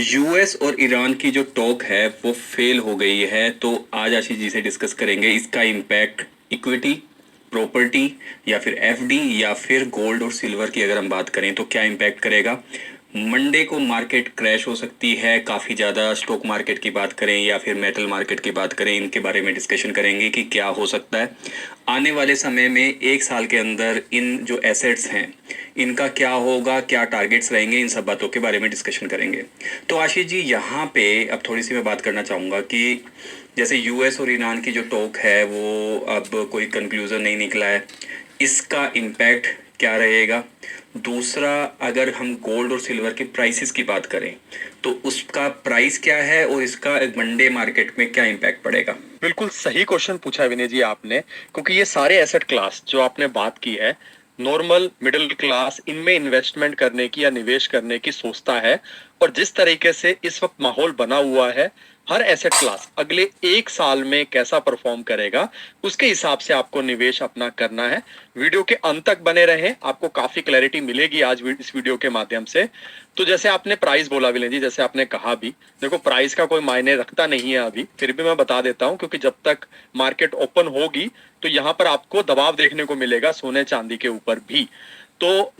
US और Iran की जो टॉक है वो फेल हो गई है। तो आज आशीष जी से डिस्कस करेंगे इसका इम्पैक्ट इक्विटी, प्रॉपर्टी या फिर एफडी या फिर गोल्ड और सिल्वर की अगर हम बात करें तो क्या इम्पैक्ट करेगा। मंडे को मार्केट क्रैश हो सकती है काफ़ी ज़्यादा। स्टॉक मार्केट की बात करें या फिर मेटल मार्केट की बात करें, इनके बारे में डिस्कशन करेंगे कि क्या हो सकता है आने वाले समय में। एक साल के अंदर इन जो एसेट्स हैं इनका क्या होगा, क्या टारगेट्स रहेंगे, इन सब बातों के बारे में डिस्कशन करेंगे। तो आशीष जी यहाँ पे अब थोड़ी सी मैं बात करना चाहूँगा कि जैसे यूएस और ईरान की जो टॉक है वो अब कोई कंक्लूजन नहीं निकला है, इसका इम्पैक्ट क्या रहेगा। दूसरा, अगर हम गोल्ड और सिल्वर के प्राइसेस की बात करें तो उसका प्राइस क्या है और इसका मंडे मार्केट में क्या इम्पैक्ट पड़ेगा। बिल्कुल सही क्वेश्चन पूछा है विनय जी आपने, क्योंकि ये सारे एसेट क्लास जो आपने बात की है, नॉर्मल मिडिल क्लास इनमें इन्वेस्टमेंट करने की या निवेश करने की सोचता है। और जिस तरीके से इस वक्त माहौल बना हुआ है, हर एसेट क्लास अगले एक साल में कैसा परफॉर्म करेगा उसके हिसाब से आपको निवेश अपना करना है। वीडियो के अंत तक बने रहें, आपको काफी क्लैरिटी मिलेगी आज इस वीडियो के माध्यम से। तो जैसे आपने प्राइस बोला विनय जी, जैसे आपने कहा भी, देखो प्राइस का कोई मायने रखता नहीं है अभी, फिर भी मैं बता देता हूं, क्योंकि जब तक मार्केट ओपन होगी तो यहां पर आपको दबाव देखने को मिलेगा सोने चांदी के ऊपर भी। तो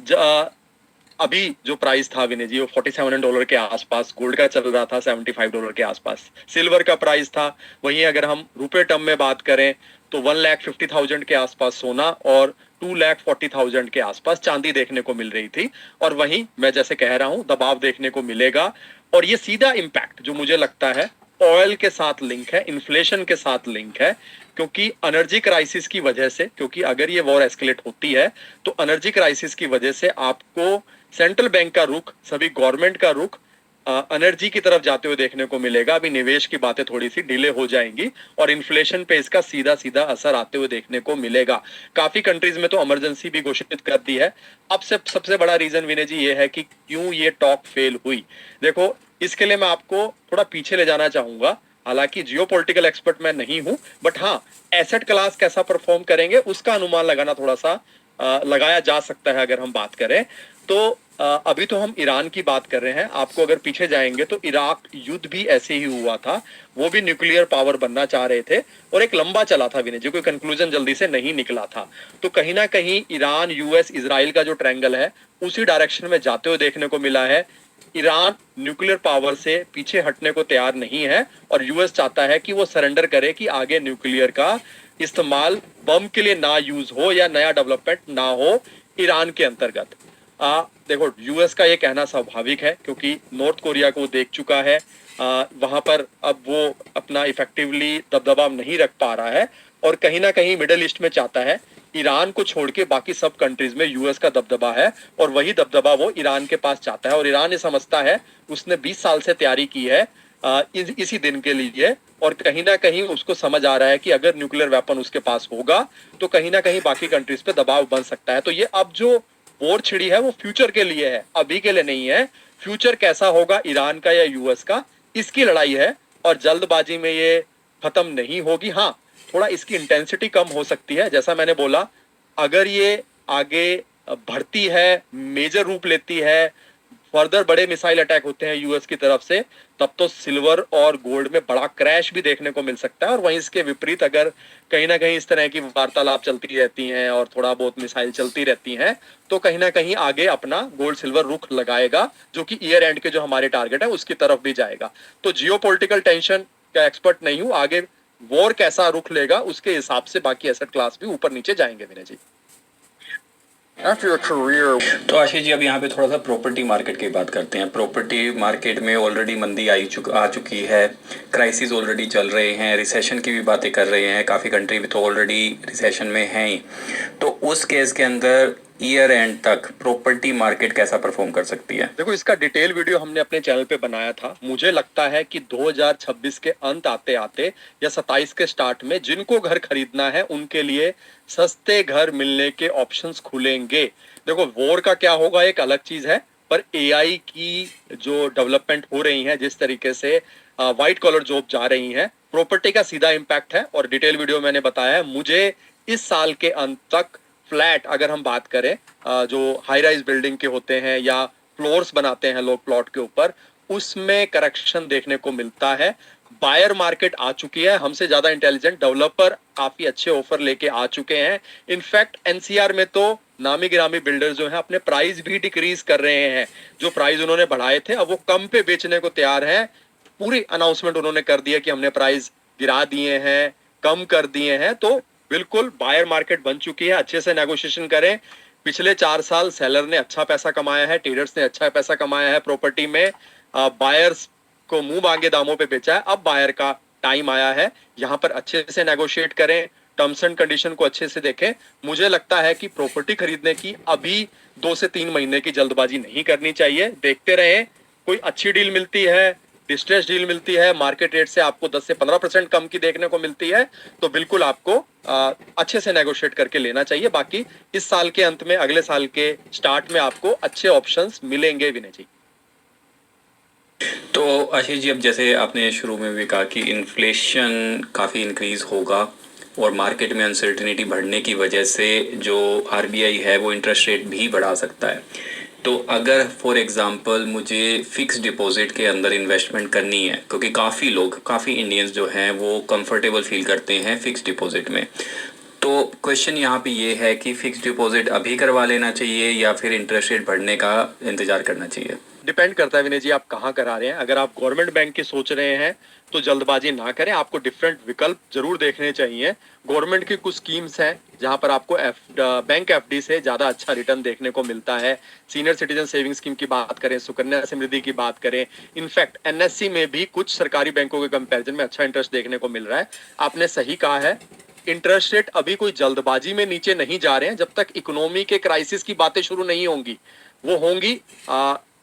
अभी जो प्राइस था विनय जी वो $47 के आसपास, गोल्ड का चल रहा था $75 के आसपास, सिल्वर का प्राइस था। वहीं अगर हम रुपए टर्म में बात करें तो 1,50,000 के आसपास सोना और 2,40,000 के आसपास चांदी देखने को मिल रही थी। और वहीं मैं जैसे कह रहा हूं दबाव देखने को मिलेगा। और ये सीधा इंपैक्ट जो मुझे लगता है ऑयल के साथ लिंक है, इन्फ्लेशन के साथ लिंक है। क्योंकि एनर्जी क्राइसिस की वजह से, क्योंकि अगर ये वॉर एस्केलेट होती है तो एनर्जी क्राइसिस की वजह से आपको सेंट्रल बैंक का रुख, सभी गवर्नमेंट का रुख एनर्जी की तरफ जाते हुए देखने को मिलेगा। अभी निवेश की बातें थोड़ी सी डिले हो जाएंगी और इन्फ्लेशन पे इसका सीधा सीधा असर आते हुए देखने को मिलेगा। काफी कंट्रीज में तो इमरजेंसी भी घोषित कर दी है। अब से सबसे बड़ा रीजन विनय जी ये है कि क्यों ये टॉक फेल हुई। देखो, इसके लिए मैं आपको थोड़ा पीछे ले जाना चाहूंगा। हालांकि जियोपॉलिटिकल एक्सपर्ट मैं नहीं हूं, बट हाँ, एसेट क्लास कैसा परफॉर्म करेंगे उसका अनुमान लगाना थोड़ा सा लगाया जा सकता है। अगर हम बात करें तो अभी तो हम ईरान की बात कर रहे हैं। आपको अगर पीछे जाएंगे तो इराक युद्ध भी ऐसे ही हुआ था। वो भी न्यूक्लियर पावर बनना चाह रहे थे और एक लंबा चला था विनय जी, कोई कंक्लूजन जल्दी से नहीं निकला था। तो कहीं ना कहीं ईरान, यूएस, इजराइल का जो ट्रायंगल है उसी डायरेक्शन में जाते हुए देखने को मिला है। ईरान न्यूक्लियर पावर से पीछे हटने को तैयार नहीं है और यूएस चाहता है कि वो सरेंडर करे, कि आगे न्यूक्लियर का इस्तेमाल बम के लिए ना यूज हो या नया डेवलपमेंट ना हो ईरान के अंतर्गत। देखो, यूएस का ये कहना स्वाभाविक है, क्योंकि नॉर्थ कोरिया को देख चुका है। वहां पर अब वो अपना इफेक्टिवली दबदबा नहीं रख पा रहा है और कहीं ना कहीं मिडिल ईस्ट में चाहता है। ईरान को छोड़ के बाकी सब कंट्रीज में यूएस का दबदबा है और वही दबदबा वो ईरान के पास चाहता है। और ईरान ये समझता है, उसने 20 साल से तैयारी की है इसी दिन के लिए। और कहीं ना कहीं उसको समझ आ रहा है कि अगर न्यूक्लियर वेपन उसके पास होगा तो कहीं ना कहीं बाकी कंट्रीज पे दबाव बन सकता है। तो ये अब जो वॉर छिड़ी है वो फ्यूचर के लिए है, अभी के लिए नहीं है। फ्यूचर कैसा होगा ईरान का या यूएस का, इसकी लड़ाई है और जल्दबाजी में ये खत्म नहीं होगी। हाँ, थोड़ा इसकी इंटेंसिटी कम हो सकती है। जैसा मैंने बोला, अगर ये आगे बढ़ती है, मेजर रूप लेती है, फर्दर बड़े मिसाइल अटैक होते हैं यूएस की तरफ से, तब तो सिल्वर और गोल्ड में बड़ा क्रैश भी देखने को मिल सकता है। और वहीं इसके विपरीत अगर कहीं ना कहीं इस तरह की वार्तालाप चलती रहती हैं और थोड़ा बहुत मिसाइल चलती रहती हैं, तो कहीं ना कहीं आगे अपना गोल्ड सिल्वर रुख लगाएगा, जो कि ईयर एंड के जो हमारे टारगेट है उसकी तरफ भी जाएगा। तो जियो पोलिटिकल टेंशन का एक्सपर्ट नहीं हूं, आगे वॉर कैसा रुख लेगा उसके हिसाब से बाकी एसेट क्लास भी ऊपर नीचे जाएंगे Vinay ji. After your career. तो आशीष जी अब यहाँ पे थोड़ा सा प्रॉपर्टी मार्केट की बात करते हैं। प्रॉपर्टी मार्केट में ऑलरेडी मंदी आ चुकी है, क्राइसिस ऑलरेडी चल रहे हैं, रिसेशन की भी बातें कर रहे हैं, काफ़ी कंट्री भी तो ऑलरेडी रिसेशन में हैं ही। तो उस केस के अंदर ईयर एंड तक प्रॉपर्टी मार्केट कैसा परफॉर्म कर सकती है। देखो, इसका डिटेल वीडियो हमने अपने चैनल पे बनाया था। मुझे लगता है कि 2026 के अंत आते आते या 27 के स्टार्ट में जिनको घर खरीदना है उनके लिए सस्ते घर मिलने के ऑप्शंस खुलेंगे। देखो, वॉर का क्या होगा एक अलग चीज है, पर एआई की जो डेवलपमेंट हो रही है, जिस तरीके से व्हाइट कॉलर जॉब जा रही है, प्रॉपर्टी का सीधा इंपैक्ट है। और डिटेल वीडियो मैंने बताया है। मुझे इस साल के अंत तक फ्लैट, अगर हम बात करें जो हाई राइज बिल्डिंग के होते हैं या फ्लोर्स बनाते हैं लोग प्लॉट के ऊपर, उसमें करेक्शन देखने को मिलता है। बायर मार्केट आ चुकी है, हमसे ज्यादा इंटेलिजेंट डेवलपर काफी अच्छे ऑफर लेके आ चुके हैं। इनफैक्ट एनसीआर में तो नामी गिरामी बिल्डर जो हैं अपने प्राइस भी डिक्रीज कर रहे हैं। जो प्राइस उन्होंने बढ़ाए थे अब वो कम पे बेचने को तैयार है। पूरी अनाउंसमेंट उन्होंने कर दिया कि हमने प्राइस गिरा दिए हैं, कम कर दिए हैं। तो बिल्कुल बायर मार्केट बन चुकी है, अच्छे से नेगोशिएशन करें। पिछले 4 साल सेलर ने अच्छा पैसा कमाया है, ट्रेडर्स ने अच्छा पैसा कमाया है प्रॉपर्टी में। बायर्स को मुंह मांगे दामों पे बेचा है, अब बायर का टाइम आया है। यहाँ पर अच्छे से नेगोशिएट करें, टर्म्स एंड कंडीशन को अच्छे से देखें। मुझे लगता है कि प्रॉपर्टी खरीदने की अभी 2 से 3 महीने की जल्दबाजी नहीं करनी चाहिए। देखते रहें, कोई अच्छी डील मिलती है, डिस्ट्रेस डील मिलती है, मार्केट रेट से आपको 10 से 15% कम की देखने को मिलती है, तो बिल्कुल आपको अच्छे से नेगोशिएट करके लेना चाहिए। बाकी इस साल के अंत में, अगले साल के स्टार्ट में आपको अच्छे ऑप्शंस मिलेंगे विनय जी। तो आशीष जी, अब जैसे आपने शुरू में भी कहा कि इन्फ्लेशन काफ़ी इंक्रीज होगा और मार्केट में अनसर्टिनिटी बढ़ने की वजह से जो आरबीआई है वो इंटरेस्ट रेट भी बढ़ा सकता है। तो अगर फॉर एग्जांपल मुझे फिक्स डिपॉजिट के अंदर इन्वेस्टमेंट करनी है, क्योंकि काफ़ी इंडियंस जो हैं वो कंफर्टेबल फील करते हैं फिक्स डिपॉजिट में, तो क्वेश्चन यहाँ पे ये है कि फिक्स डिपॉजिट अभी करवा लेना चाहिए या फिर इंटरेस्ट रेट बढ़ने का इंतज़ार करना चाहिए? डिपेंड करता है विनय जी, आप कहाँ करा रहे हैं। अगर आप गवर्नमेंट बैंक की सोच रहे हैं तो जल्दबाजी ना करें, आपको डिफरेंट विकल्प जरूर देखने चाहिए। गवर्नमेंट की कुछ स्कीम्स हैं जहां पर आपको बैंक एफडी से ज्यादा अच्छा रिटर्न देखने को मिलता है। सीनियर सिटीजन सेविंग स्कीम की बात करें, सुकन्या समृद्धि की बात करें, इनफैक्ट एनएससी में भी कुछ सरकारी बैंकों के कंपैरिजन में अच्छा इंटरेस्ट देखने को मिल रहा है। आपने सही कहा है, इंटरेस्ट रेट अभी कोई जल्दबाजी में नीचे नहीं जा रहे हैं। जब तक इकोनॉमी के क्राइसिस की बातें शुरू नहीं होंगी, वो होंगी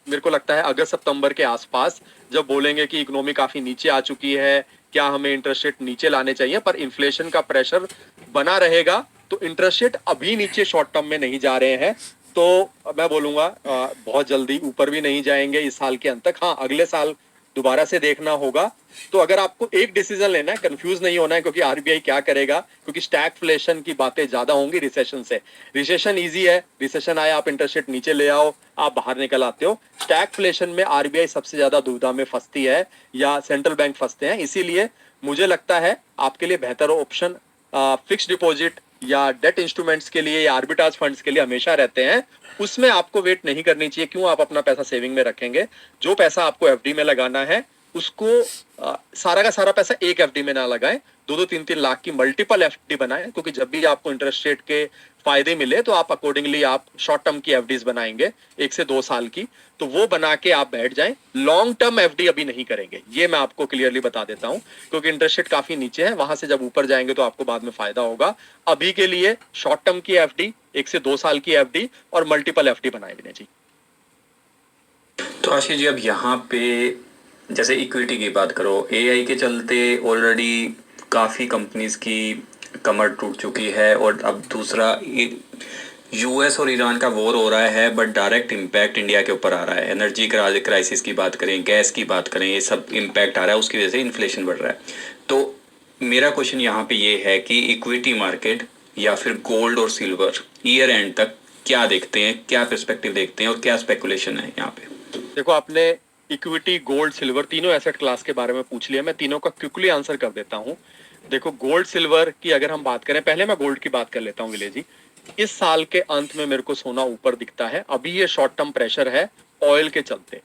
मेरे को लगता है अगस्त सितंबर के आसपास, जब बोलेंगे कि इकोनॉमी काफी नीचे आ चुकी है, क्या हमें इंटरेस्ट रेट नीचे लाने चाहिए। पर इन्फ्लेशन का प्रेशर बना रहेगा, तो इंटरेस्ट रेट अभी नीचे शॉर्ट टर्म में नहीं जा रहे हैं। तो मैं बोलूंगा बहुत जल्दी ऊपर भी नहीं जाएंगे इस साल के अंत तक। हाँ, अगले साल दोबारा से देखना होगा। तो अगर आपको एक डिसीजन लेना है, कंफ्यूज नहीं होना है, क्योंकि आरबीआई क्या करेगा, क्योंकि स्टैगफ्लेशन की बातें ज्यादा होंगी रिसेशन से। रिसेशन इजी है, रिसेशन आया आप इंटरेस्ट रेट नीचे ले आओ, आप बाहर निकल आते हो। स्टैगफ्लेशन में आरबीआई सबसे ज्यादा दुविधा में फंसती है या सेंट्रल बैंक फंसते हैं। इसीलिए मुझे लगता है आपके लिए बेहतर ऑप्शन फिक्स डिपॉजिट या डेट इंस्ट्रूमेंट्स के लिए या आर्बिट्राज फंड्स के लिए हमेशा रहते हैं। उसमें आपको वेट नहीं करनी चाहिए। क्यों आप अपना पैसा सेविंग में रखेंगे? जो पैसा आपको एफडी में लगाना है उसको सारा का सारा पैसा एक एफडी में ना लगाएं, 2-3 लाख की मल्टीपल एफडी बनाएं। क्योंकि जब भी आपको इंटरेस्ट रेट के फायदे मिले तो आप अकॉर्डिंगली आप शॉर्ट टर्म की एफडीज बनाएंगे 1 से 2 साल की, तो वो बना के आप बैठ जाएं। लॉन्ग टर्म एफडी अभी नहीं करेंगे, ये मैं आपको क्लियरली बता देता हूं, क्योंकि इंटरेस्ट रेट काफी नीचे है। वहां से जब ऊपर जाएंगे तो आपको बाद में फायदा होगा। अभी के लिए शॉर्ट टर्म की एफडी, 1 से 2 साल की एफडी और मल्टीपल एफडी बनाए विनय जी। तो आशीष जी, अब यहाँ पे जैसे इक्विटी की बात करो, एआई के चलते ऑलरेडी काफ़ी कंपनीज की कमर टूट चुकी है, और अब दूसरा यूएस और ईरान का वॉर हो रहा है, बट डायरेक्ट इम्पैक्ट इंडिया के ऊपर आ रहा है। एनर्जी क्राइसिस की बात करें, गैस की बात करें, ये सब इम्पैक्ट आ रहा है, उसकी वजह से इन्फ्लेशन बढ़ रहा है। तो मेरा क्वेश्चन यहाँ पे ये है कि इक्विटी मार्केट या फिर गोल्ड और सिल्वर ईयर एंड तक क्या देखते हैं, क्या पर्सपेक्टिव देखते हैं और क्या स्पेकुलेशन है यहाँ पे? देखो, आपने इक्विटी, गोल्ड, सिल्वर तीनों एसेट क्लास के बारे में पूछ लिया। मैं तीनों का क्विकली आंसर कर देता हूं। देखो, गोल्ड सिल्वर की अगर हम बात करें, पहले मैं गोल्ड की बात कर लेता हूं विलेज जी। इस साल के अंत में मेरे को सोना ऊपर दिखता है। अभी ये शॉर्ट टर्म प्रेशर है ऑयल के चलते।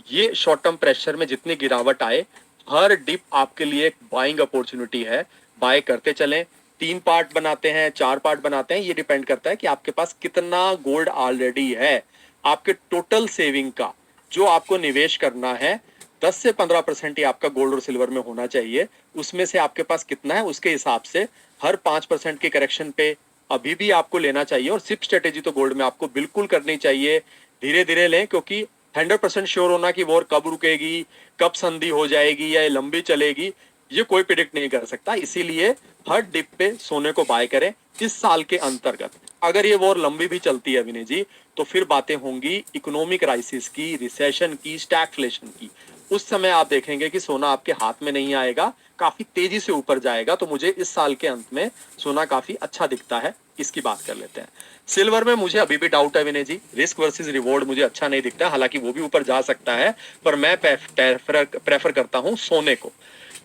ये शॉर्ट टर्म प्रेशर में जितनी गिरावट आए, हर डिप आपके लिए एक बाइंग अपॉर्चुनिटी है। बाय करते चलें। 3 पार्ट बनाते हैं, 4 पार्ट बनाते हैं, ये डिपेंड करता है कि आपके पास कितना गोल्ड ऑलरेडी है। आपके टोटल सेविंग का जो आपको निवेश करना है, 10 से 15% ही आपका गोल्ड और सिल्वर में होना चाहिए। उसमें से आपके पास कितना है उसके हिसाब से हर 5% के करेक्शन पे अभी भी आपको लेना चाहिए। और सिप स्ट्रेटेजी तो गोल्ड में आपको बिल्कुल करनी चाहिए। धीरे धीरे लें, क्योंकि 100% श्योर होना कि वॉर कब रुकेगी, कब संधि हो जाएगी या लंबी चलेगी, ये कोई प्रिडिक्ट नहीं कर सकता। इसीलिए हर डिप पे सोने को बाय करें। इस साल के अंतर्गत अगर ये वॉर लंबी भी चलती है विनय जी, तो फिर बातें होंगी इकोनॉमिक क्राइसिस की, रिसेशन की, स्टैगफ्लेशन की। उस समय आप देखेंगे कि सोना आपके हाथ में नहीं आएगा, काफी तेजी से ऊपर जाएगा। तो मुझे इस साल के अंत में सोना काफी अच्छा दिखता है। इसकी बात कर लेते हैं। सिल्वर में मुझे अभी भी डाउट है विनय जी, रिस्क वर्सेस रिवॉर्ड मुझे अच्छा नहीं दिखता, हालांकि वो भी ऊपर जा सकता है, पर मैं प्रेफर करता हूं सोने को।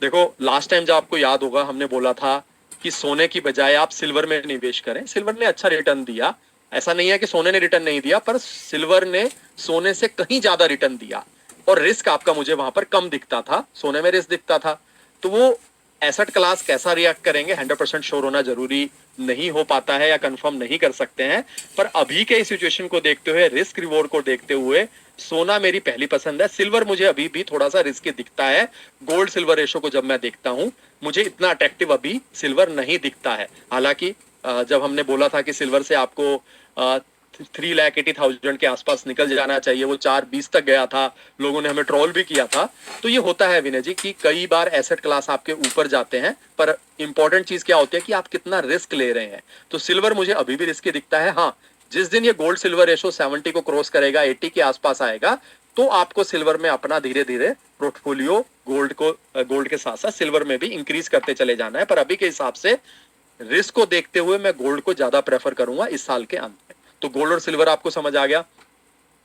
देखो लास्ट टाइम जब आपको याद होगा हमने बोला था कि सोने की बजाय आप सिल्वर में निवेश करें। सिल्वर ने अच्छा रिटर्न दिया, ऐसा नहीं है कि सोने ने रिटर्न नहीं दिया, पर सिल्वर ने सोने से कहीं ज्यादा रिटर्न दिया और रिस्क आपका मुझे वहां पर कम दिखता था, सोने में रिस्क दिखता था। तो वो एसेट क्लास कैसा रिएक्ट करेंगे 100% श्योर होना जरूरी नहीं हो पाता है या कंफर्म नहीं कर सकते हैं, पर अभी के सिचुएशन को देखते हुए, रिस्क रिवॉर्ड को देखते हुए सोना मेरी पहली पसंद है। सिल्वर मुझे अभी भी थोड़ा सा रिस्की दिखता है। गोल्ड सिल्वर रेशो को जब मैं देखता हूं, मुझे इतना अट्रैक्टिव अभी सिल्वर नहीं दिखता है। हालांकि जब हमने बोला था कि सिल्वर से आपको 3,80,000 के आसपास निकल जाना चाहिए, वो 4,20 तक गया था, लोगों ने हमें ट्रोल भी किया था। तो ये होता है विनय जी कि कई बार एसेट क्लास आपके ऊपर जाते हैं, पर इंपॉर्टेंट चीज क्या होती है कि आप कितना रिस्क ले रहे हैं। तो सिल्वर मुझे अभी भी रिस्की दिखता है। हाँ, जिस दिन ये गोल्ड सिल्वर रेशो 70 को क्रॉस करेगा, 80 के आसपास आएगा, तो आपको सिल्वर में अपना धीरे धीरे पोर्टफोलियो गोल्ड के साथ साथ सिल्वर में भी इंक्रीज करते चले जाना है। पर अभी के हिसाब से रिस्क को देखते हुए मैं गोल्ड को ज्यादा प्रेफर करूंगा इस साल के अंत में। तो गोल्ड और सिल्वर आपको समझ आ गया।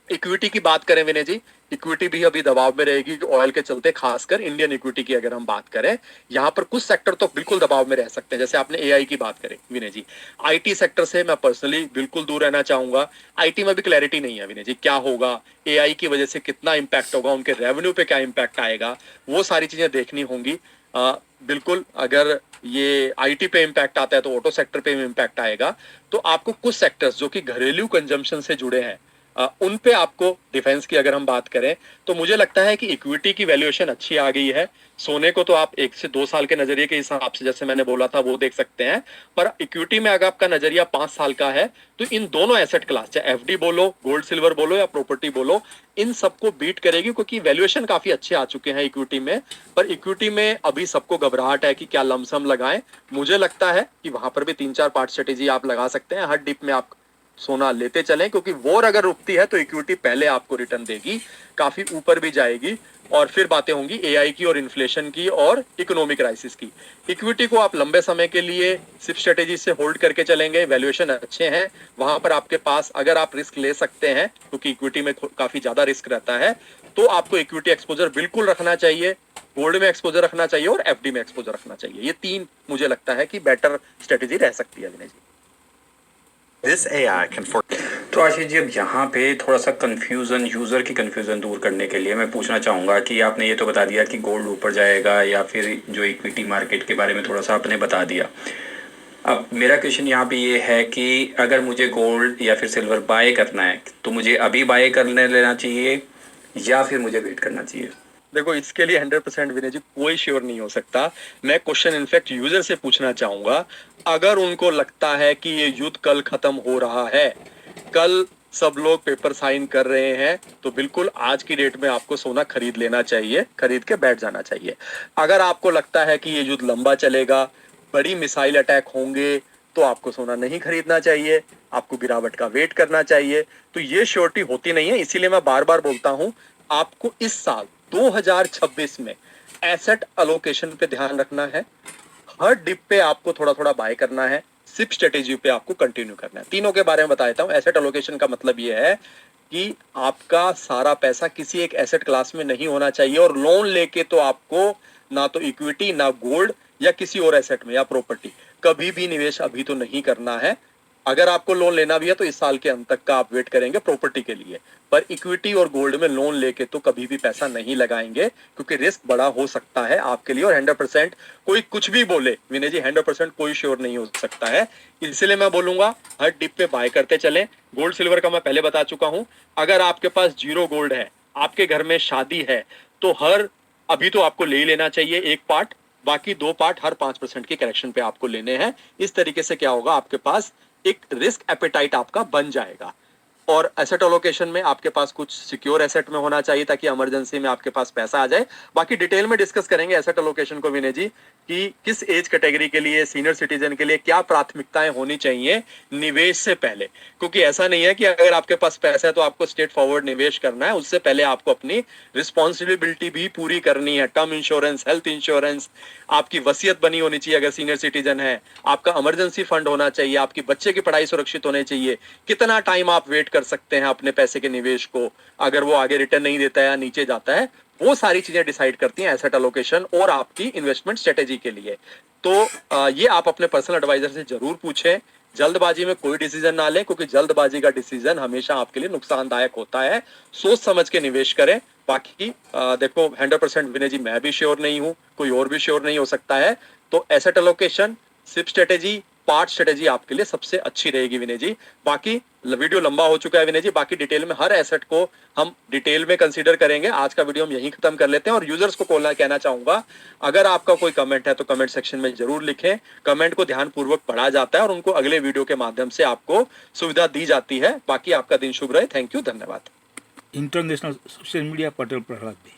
इक्विटी की बात करें विनय जी, इक्विटी भी अभी दबाव में रहेगी ऑयल के चलते, खासकर इंडियन इक्विटी की अगर हम बात करें, यहां पर कुछ सेक्टर तो बिल्कुल दबाव में रह सकते हैं। जैसे आपने एआई की बात करें विनय जी, आईटी सेक्टर से मैं पर्सनली बिल्कुल दूर रहना चाहूंगा। आईटी में भी क्लैरिटी नहीं है विनय जी, क्या होगा, एआई की वजह से कितना इंपैक्ट होगा, उनके रेवेन्यू पे क्या इंपैक्ट आएगा, वो सारी चीजें देखनी होंगी। बिल्कुल अगर ये आईटी पे इंपैक्ट आता है तो ऑटो सेक्टर पे भी इंपैक्ट आएगा। तो आपको कुछ सेक्टर्स जो कि घरेलू कंजम्पशन से जुड़े हैं, उन पे आपको, डिफेंस की अगर हम बात करें तो मुझे लगता है कि इक्विटी की वैल्यूएशन अच्छी आ गई है। सोने को तो आप 1 से 2 साल के नजरिए के हिसाब से, जैसे मैंने बोला था, वो देख सकते हैं। पर इक्विटी में अगर आपका नजरिया 5 साल का है, तो इन दोनों एसेट क्लास, चाहे एफडी बोलो, गोल्ड सिल्वर बोलो या प्रॉपर्टी बोलो, इन सबको बीट करेगी, क्योंकि वैल्यूएशन काफी अच्छे आ चुके हैं इक्विटी में। पर इक्विटी में अभी सबको घबराहट है कि क्या लमसम लगाएं। मुझे लगता है कि वहां पर भी 3-4 पार्ट स्ट्रेटेजी आप लगा सकते हैं। हर डिप में आप सोना लेते चलें, क्योंकि वॉर अगर रुकती है तो इक्विटी पहले आपको रिटर्न देगी, काफी ऊपर भी जाएगी। और फिर बातें होंगी एआई की और इन्फ्लेशन की और इकोनॉमिक क्राइसिस की। इक्विटी को आप लंबे समय के लिए सिर्फ स्ट्रेटेजी से होल्ड करके चलेंगे, वैल्यूएशन अच्छे हैं, वहां पर आपके पास अगर आप रिस्क ले सकते हैं, क्योंकि इक्विटी में काफी ज्यादा रिस्क रहता है, तो आपको इक्विटी एक्सपोजर बिल्कुल रखना चाहिए, गोल्ड में एक्सपोजर रखना चाहिए और एफडी में एक्सपोजर रखना चाहिए। ये 3 मुझे लगता है कि बेटर स्ट्रेटेजी रह सकती है विनय जी। This AI can for तो आशीष जी, अब यहाँ पे थोड़ा सा कंफ्यूजन, यूज़र की कंफ्यूजन दूर करने के लिए मैं पूछना चाहूँगा कि आपने ये तो बता दिया कि गोल्ड ऊपर जाएगा, या फिर जो इक्विटी मार्केट के बारे में थोड़ा सा आपने बता दिया। अब मेरा क्वेश्चन यहाँ पे ये है कि अगर मुझे गोल्ड या फिर सिल्वर बाय करना है, तो मुझे अभी बाय करने लेना चाहिए या फिर मुझे वेट करना चाहिए? देखो इसके लिए 100% विनय जी कोई श्योर नहीं हो सकता। मैं क्वेश्चन इनफैक्ट यूजर से पूछना चाहूंगा, अगर उनको लगता है कि ये युद्ध कल खत्म हो रहा है, कल सब लोग पेपर साइन कर रहे हैं, तो बिल्कुल आज की डेट में आपको सोना खरीद लेना चाहिए, खरीद के बैठ जाना चाहिए। अगर आपको लगता है कि ये युद्ध लंबा चलेगा, बड़ी मिसाइल अटैक होंगे, तो आपको सोना नहीं खरीदना चाहिए, आपको गिरावट का वेट करना चाहिए। तो ये श्योरिटी होती नहीं है, इसीलिए मैं बार बार बोलता हूं, आपको इस साल 2026 में एसेट अलोकेशन पे ध्यान रखना है। हर डिप पे आपको थोड़ा थोड़ा बाय करना है, सिप स्ट्रेटेजी पे आपको कंटिन्यू करना है। तीनों के बारे में बता देता हूं। एसेट अलोकेशन का मतलब यह है कि आपका सारा पैसा किसी एक एसेट क्लास में नहीं होना चाहिए, और लोन लेके तो आपको ना तो इक्विटी, ना गोल्ड या किसी और एसेट में या प्रॉपर्टी कभी भी निवेश अभी तो नहीं करना है। अगर आपको लोन लेना भी है तो इस साल के अंत तक का आप वेट करेंगे प्रॉपर्टी के लिए, पर इक्विटी और गोल्ड में लोन लेके तो कभी भी पैसा नहीं लगाएंगे, क्योंकि रिस्क बड़ा हो सकता है आपके लिए। और 100% कोई कुछ भी बोले विनय जी, 100% कोई श्योर नहीं हो सकता है। इसलिए मैं बोलूंगा हर डिप पे बाय करते चलें। गोल्ड सिल्वर का मैं पहले बता चुका हूं। अगर आपके पास 0 गोल्ड है, आपके घर में शादी है, तो अभी तो आपको ले ही लेना चाहिए 1 पार्ट, बाकी 2 पार्ट हर 5% के करेक्शन पे आपको लेने हैं। इस तरीके से क्या होगा, आपके पास एक रिस्क एपेटाइट आपका बन जाएगा। और एसेट एलोकेशन में आपके पास कुछ सिक्योर एसेट में होना चाहिए ताकि इमरजेंसी में आपके पास पैसा आ जाए। बाकी डिटेल में डिस्कस करेंगे एसेट एलोकेशन को विनय जी, कि किस एज कैटेगरी के लिए, सीनियर सिटीजन के लिए क्या प्राथमिकताएं होनी चाहिए निवेश से पहले। क्योंकि ऐसा नहीं है कि अगर आपके पास पैसा है तो आपको स्ट्रेट फॉरवर्ड निवेश करना है, उससे पहले आपको अपनी रिस्पॉन्सिबिलिटी भी पूरी करनी है। टर्म इंश्योरेंस, हेल्थ इंश्योरेंस, आपकी वसीयत बनी होनी चाहिए अगर सीनियर सिटीजन है, आपका इमरजेंसी फंड होना चाहिए, आपकी बच्चे की पढ़ाई सुरक्षित होनी चाहिए, कितना टाइम आप वेट कर सकते हैं अपने पैसे के निवेश को अगर वो आगे रिटर्न नहीं देता है या नीचे जाता है, वो सारी चीजें डिसाइड करती हैं एसेट एलोकेशन और आपकी इन्वेस्टमेंट स्ट्रेटेजी के लिए। तो ये आप अपने पर्सनल एडवाइजर से जरूर पूछें, जल्दबाजी में कोई डिसीजन ना लें, क्योंकि जल्दबाजी का डिसीजन हमेशा आपके लिए नुकसानदायक होता है। सोच समझ के निवेश करें। बाकी देखो 100% विनय जी मैं भी श्योर नहीं हूं, कोई और भी श्योर नहीं हो सकता है। तो asset allocation, SIP strategy, part strategy आपके लिए सबसे अच्छी रहेगी विनय जी। बाकी वीडियो लंबा हो चुका है विनय जी, बाकी डिटेल में हर एसेट को हम डिटेल में कंसीडर करेंगे। आज का वीडियो हम यहीं खत्म कर लेते हैं और यूजर्स को कहना चाहूंगा, अगर आपका कोई कमेंट है तो कमेंट सेक्शन में जरूर लिखें। कमेंट को ध्यानपूर्वक पढ़ा जाता है और उनको अगले वीडियो के माध्यम से आपको सुविधा दी जाती है। बाकी आपका दिन शुभ रहे। थैंक यू, धन्यवाद। International social media Patel Prahlad भाई।